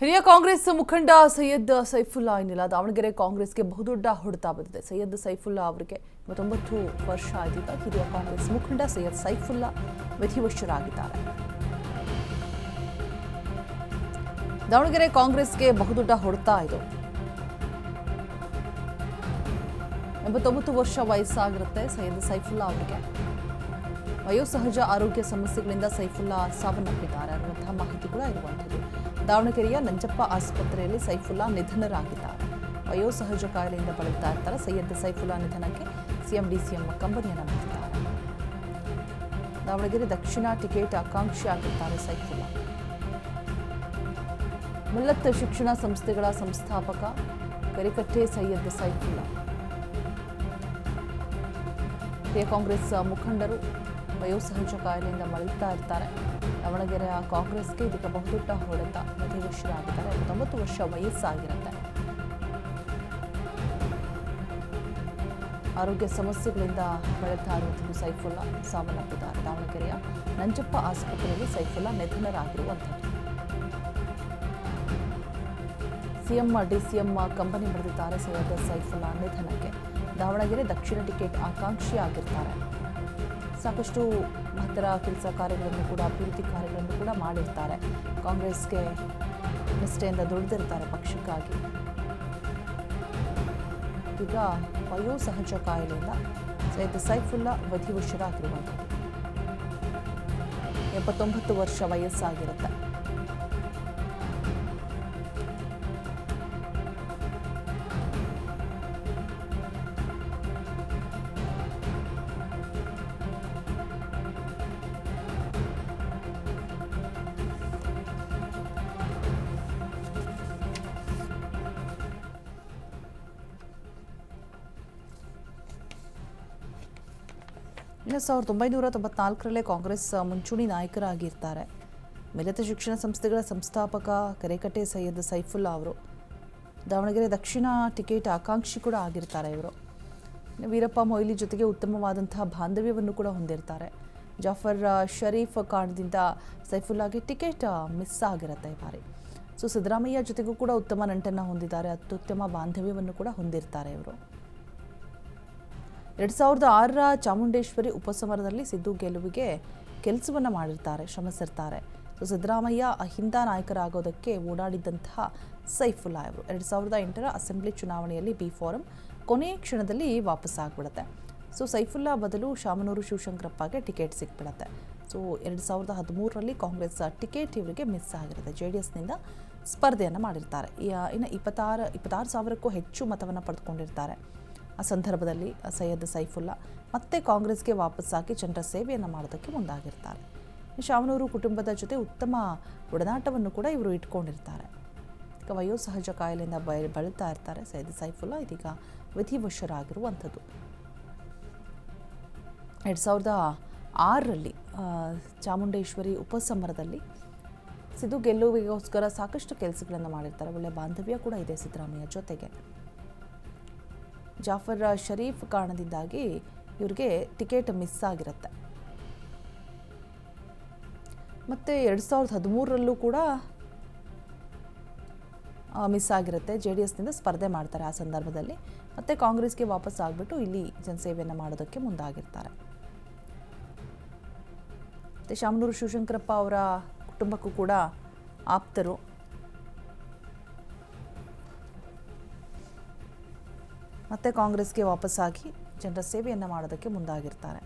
ಹಿರಿಯ ಕಾಂಗ್ರೆಸ್ ಮುಖಂಡ ಸೈಯದ್ ಸೈಫುಲ್ಲಾ ಏನಿಲ್ಲ ದಾವಣಗೆರೆ ಕಾಂಗ್ರೆಸ್ಗೆ ಬಹುದೊಡ್ಡ ಹೊಡೆತ ಬಂದಿದೆ. ಸೈಯದ್ ಸೈಫುಲ್ಲಾ ಅವರಿಗೆ 29 ವರ್ಷ ಆಗಿದೆ. ಹಿರಿಯ ಕಾಂಗ್ರೆಸ್ ಮುಖಂಡ ಸೈಯದ್ ಸೈಫುಲ್ಲಾ ವಿಧಿವಶರಾಗಿದ್ದಾರೆ. ದಾವಣಗೆರೆ ಕಾಂಗ್ರೆಸ್ಗೆ ಬಹುದೊಡ್ಡ ಹೊಡೆತ ಇದು. 89 ವರ್ಷ ವಯಸ್ಸಾಗಿರುತ್ತೆ ಸೈಯದ್ ಸೈಫುಲ್ಲಾ ಅವರಿಗೆ. ವಯೋಸಹಜ ಆರೋಗ್ಯ ಸಮಸ್ಯೆಗಳಿಂದ ಸೈಫುಲ್ಲಾ ಸಾವನ್ನಪ್ಪಿದ್ದಾರೆ ಅನ್ನುವಂತಹ ಮಾಹಿತಿ ಕೂಡ ಇರುವಂಥದ್ದು. ದಾವಣಗೆರೆಯ ನಂಜಪ್ಪ ಆಸ್ಪತ್ರೆಯಲ್ಲಿ ಸೈಫುಲ್ಲಾ ನಿಧನರಾಗಿದ್ದಾರೆ. ವಯೋಸಹಜ ಕಾಯಿಲೆಯಿಂದ ಬಳಲ್ತಾ ಇರ್ತಾರೆ. ಸೈಯದ್ ಸೈಫುಲ್ಲಾ ನಿಧನಕ್ಕೆ ಸಿಎಂ ಡಿಸಿಎಂ ಕಂಬನಿಯನ್ನು ಮಾಡಿದ್ದಾರೆ. ದಾವಣಗೆರೆ ದಕ್ಷಿಣ ಟಿಕೆಟ್ ಆಕಾಂಕ್ಷಿ ಆಗಿರ್ತಾರೆ ಸೈಫುಲ್ಲಾ. ಮಿಲ್ಲತ್ ಶಿಕ್ಷಣ ಸಂಸ್ಥೆಗಳ ಸಂಸ್ಥಾಪಕ ಕರಿಕಟ್ಟೆ ಸೈಯದ್ ಸೈಫುಲ್ಲಾ. ಹಿರಿಯ ಕಾಂಗ್ರೆಸ್ ಮುಖಂಡರು ವಯೋಸಹಜ ಕಾಯಿಲೆಯಿಂದ ಬಳಲ್ತಾ ಇರ್ತಾರೆ. ದಾವಣಗೆರೆಯ ಕಾಂಗ್ರೆಸ್ಗೆ ಇದಕ್ಕೆ ಬಹುದೊಡ್ಡ ಹೊಡೆತ. ವಿಧಿವಶರಾಗಿದ್ದಾರೆ. 29 ವರ್ಷ ವಯಸ್ಸಾಗಿರುತ್ತೆ. ಆರೋಗ್ಯ ಸಮಸ್ಯೆಗಳಿಂದ ಬಳಲ್ತಾ ಇರುವಂಥದ್ದು ಸೈಫುಲ್ಲಾ ಸಾವನ್ನಪ್ಪಿದ್ದಾರೆ. ದಾವಣಗೆರೆಯ ನಂಜಪ್ಪ ಆಸ್ಪತ್ರೆಯಲ್ಲಿ ಸೈಫುಲ್ಲಾ ನಿಧನರಾಗಿರುವಂಥದ್ದು. ಸಿಎಂ ಡಿಸಿಎಂ ಕಂಬನಿ ಬರೆದಿದ್ದಾರೆ ಸೈಯದ್ ಸೈಫುಲ್ಲಾ ನಿಧನಕ್ಕೆ. ದಾವಣಗೆರೆ ದಕ್ಷಿಣ ಟಿಕೆಟ್ ಆಕಾಂಕ್ಷಿ ಆಗಿರ್ತಾರೆ. ಸಾಕಷ್ಟು ಮಹತ್ತರ ಕೆಲಸ ಕಾರ್ಯಗಳನ್ನು ಕೂಡ ಅಭಿವೃದ್ಧಿ ಕಾರ್ಯಗಳನ್ನು ಕೂಡ ಮಾಡಿರ್ತಾರೆ. ಕಾಂಗ್ರೆಸ್ಗೆ ನಿಷ್ಠೆಯಿಂದ ದುಡಿದಿರ್ತಾರೆ ಪಕ್ಷಕ್ಕಾಗಿ. ಈಗ ವಯೋಸಹಜ ಕಾಯಿಲೆಯಿಂದ ಸೈಯದ್ ಸೈಫುಲ್ಲಾ ವಿಧಿವಶರಾಗಿರುವಂಥದ್ದು. 79 ವರ್ಷ ವಯಸ್ಸಾಗಿರುತ್ತೆ. ಇನ್ನು 1994ರಲ್ಲೇ ಕಾಂಗ್ರೆಸ್ ಮುಂಚೂಣಿ ನಾಯಕರಾಗಿರ್ತಾರೆ. ಮಿಲ್ಲತ್ ಶಿಕ್ಷಣ ಸಂಸ್ಥೆಗಳ ಸಂಸ್ಥಾಪಕ ಕರಿಕಟ್ಟೆ ಸೈಯದ್ ಸೈಫುಲ್ಲಾ ಅವರು. ದಾವಣಗೆರೆ ದಕ್ಷಿಣ ಟಿಕೆಟ್ ಆಕಾಂಕ್ಷಿ ಕೂಡ ಆಗಿರ್ತಾರೆ ಇವರು. ವೀರಪ್ಪ ಮೊಯ್ಲಿ ಜೊತೆಗೆ ಉತ್ತಮವಾದಂತಹ ಬಾಂಧವ್ಯವನ್ನು ಕೂಡ ಹೊಂದಿರ್ತಾರೆ. ಜಾಫರ್ ಶರೀಫ್ ಕಾರಣದಿಂದ ಸೈಫುಲ್ಲಾಗೆ ಟಿಕೆಟ್ ಮಿಸ್ ಆಗಿರುತ್ತೆ ಈ ಬಾರಿ. ಸೊ ಸಿದ್ದರಾಮಯ್ಯ ಜೊತೆಗೂ ಕೂಡ ಉತ್ತಮ ನಂಟನ್ನು ಹೊಂದಿದ್ದಾರೆ. ಅತ್ಯುತ್ತಮ ಬಾಂಧವ್ಯವನ್ನು ಕೂಡ ಹೊಂದಿರ್ತಾರೆ ಇವರು. 2006ರ ಚಾಮುಂಡೇಶ್ವರಿ ಉಪಸಮರದಲ್ಲಿ ಸಿದ್ದು ಗೆಲುವಿಗೆ ಕೆಲಸವನ್ನು ಮಾಡಿರ್ತಾರೆ, ಶ್ರಮಿಸಿರ್ತಾರೆ. ಸೊ ಸಿದ್ದರಾಮಯ್ಯ ಅಹಿಂದ ನಾಯಕರಾಗೋದಕ್ಕೆ ಓಡಾಡಿದ್ದಂತಹ ಸೈಫುಲ್ಲಾ ಇವರು 2008ರ ಅಸೆಂಬ್ಲಿ ಚುನಾವಣೆಯಲ್ಲಿ ಬಿ ಫಾರಂ ಕೊನೆಯ ಕ್ಷಣದಲ್ಲಿ ವಾಪಸ್ ಆಗಿಬಿಡುತ್ತೆ. ಸೊ ಸೈಫುಲ್ಲಾ ಬದಲು ಶಾಮನೂರು ಶಿವಶಂಕರಪ್ಪಗೆ ಟಿಕೆಟ್ ಸಿಕ್ಬಿಡುತ್ತೆ. ಸೊ 2013ರಲ್ಲಿ ಕಾಂಗ್ರೆಸ್ ಟಿಕೆಟ್ ಇವರಿಗೆ ಮಿಸ್ ಆಗಿರುತ್ತೆ. JDSನಿಂದ ಸ್ಪರ್ಧೆಯನ್ನು ಮಾಡಿರ್ತಾರೆ. ಇನ್ನು 26,000ಕ್ಕೂ ಹೆಚ್ಚು ಮತವನ್ನು ಪಡೆದುಕೊಂಡಿರ್ತಾರೆ. ಆ ಸಂದರ್ಭದಲ್ಲಿ ಸೈಯದ್ ಸೈಫುಲ್ಲಾ ಮತ್ತೆ ಕಾಂಗ್ರೆಸ್ಗೆ ವಾಪಸ್ಸಾಗಿ ಜನರ ಸೇವೆಯನ್ನು ಮಾಡೋದಕ್ಕೆ ಮುಂದಾಗಿರ್ತಾರೆ. ಶಾಮನೂರು ಕುಟುಂಬದ ಜೊತೆ ಉತ್ತಮ ಒಡನಾಟವನ್ನು ಕೂಡ ಇವರು ಇಟ್ಕೊಂಡಿರ್ತಾರೆ. ಈಗ ವಯೋಸಹಜ ಕಾಯಿಲೆಯಿಂದ ಬಳಲ್ತಾ ಇರ್ತಾರೆ ಸೈಯದ್ ಸೈಫುಲ್ಲಾ. ಇದೀಗ ವಿಧಿವಶರಾಗಿರುವಂಥದ್ದು. 2006ರಲ್ಲಿ ಚಾಮುಂಡೇಶ್ವರಿ ಉಪಸಮರದಲ್ಲಿ ಸಿದ್ದು ಗೆಲ್ಲುವಿಗೋಸ್ಕರ ಸಾಕಷ್ಟು ಕೆಲಸಗಳನ್ನು ಮಾಡಿರ್ತಾರೆ. ಒಳ್ಳೆಯ ಬಾಂಧವ್ಯ ಕೂಡ ಇದೆ ಸಿದ್ದರಾಮಯ್ಯ ಜೊತೆಗೆ. ಜಾಫರ್ ಶರೀಫ್ ಕಾರಣದಿಂದಾಗಿ ಇವ್ರಿಗೆ ಟಿಕೆಟ್ ಮಿಸ್ ಆಗಿರುತ್ತೆ. ಮತ್ತು 2013ರಲ್ಲೂ ಕೂಡ ಮಿಸ್ ಆಗಿರುತ್ತೆ. JDSನಿಂದ ಸ್ಪರ್ಧೆ ಮಾಡ್ತಾರೆ ಆ ಸಂದರ್ಭದಲ್ಲಿ. ಮತ್ತೆ ಕಾಂಗ್ರೆಸ್ಗೆ ವಾಪಸ್ ಆಗಿಬಿಟ್ಟು ಇಲ್ಲಿ ಜನಸೇವೆಯನ್ನು ಮಾಡೋದಕ್ಕೆ ಮುಂದಾಗಿರ್ತಾರೆ. ಮತ್ತು ಶಾಮನೂರು ಶಿವಶಂಕರಪ್ಪ ಅವರ ಕುಟುಂಬಕ್ಕೂ ಕೂಡ ಆಪ್ತರು. ಮತ್ತೆ ಕಾಂಗ್ರೆಸ್ಗೆ ವಾಪಸ್ಸಾಗಿ ಜನರ ಸೇವೆಯನ್ನು ಮಾಡೋದಕ್ಕೆ ಮುಂದಾಗಿರ್ತಾರೆ.